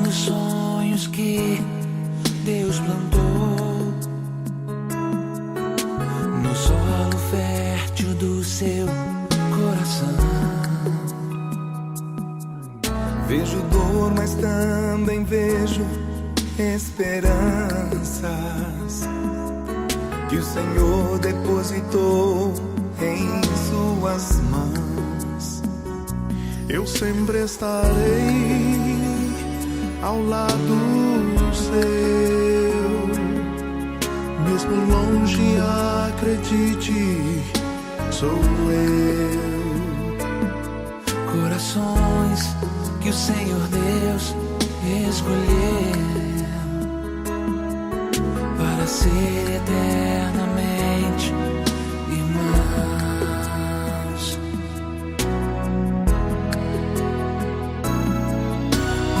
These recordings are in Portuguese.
os sonhos que Deus plantou no solo fértil do seu coração. Vejo dor, mas também vejo esperanças que o Senhor depositou em suas mãos. Eu sempre estarei ao lado seu, mesmo longe, acredite, sou eu. Corações que o Senhor Deus escolheu para ser eternamente irmãos.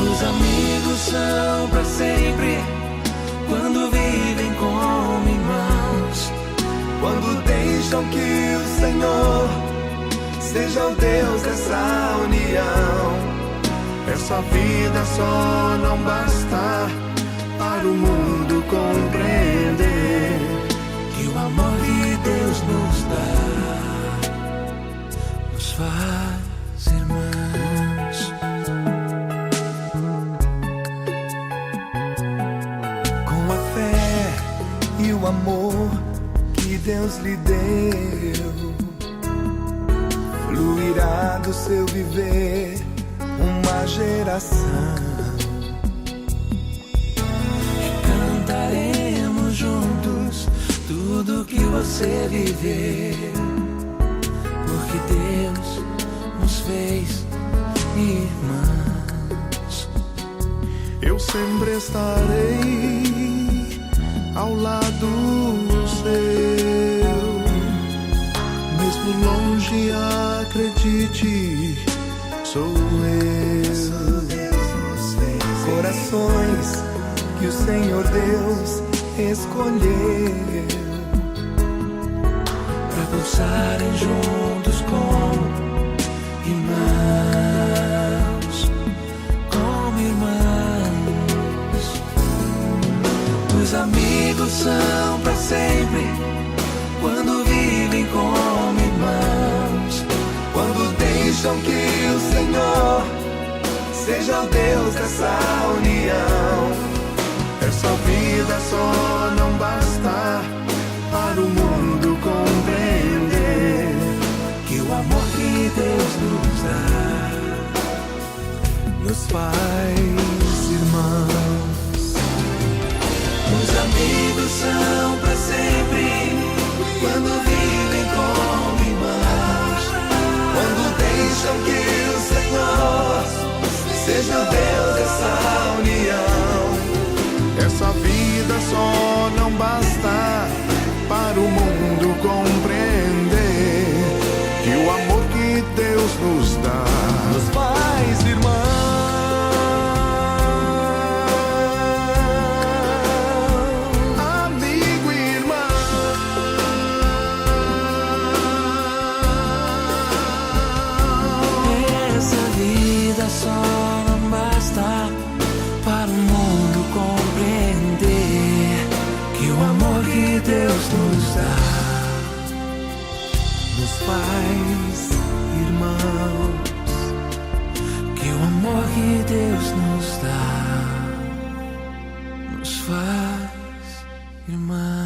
Os amigos são para sempre quando vivem como irmãos, Quando deixam que o Senhor seja o Deus dessa união. Essa vida só não basta para o mundo compreender que o amor que Deus nos dá nos faz irmãos. com a fé e o amor que Deus lhe deu. Fluirá do seu viver uma geração. Cantaremos juntos tudo que você viveu, porque Deus nos fez irmãos. Eu sempre estarei ao lado seu, mesmo longe, acredite, sou eu. Corações que o Senhor Deus escolheu Para pulsarem juntos como irmãos, como irmãos. Os amigos são para sempre quando vivem como irmãos, quando deixam que o Senhor seja o Deus dessa união. Essa vida só não basta para o mundo compreender que o amor que Deus nos dá nos faz irmãos. Os amigos são para sempre quando vivem como irmãos, Quando deixam que o Senhor seja o Deus dessa união. Essa vida só não basta para o mundo compreender que o amor que Deus nos dá nos faz irmãos. Amigo e irmão. essa vida só não basta para o mundo compreender que o amor que Deus nos dá Nos faz irmãos. que o amor que Deus nos dá nos faz irmãos.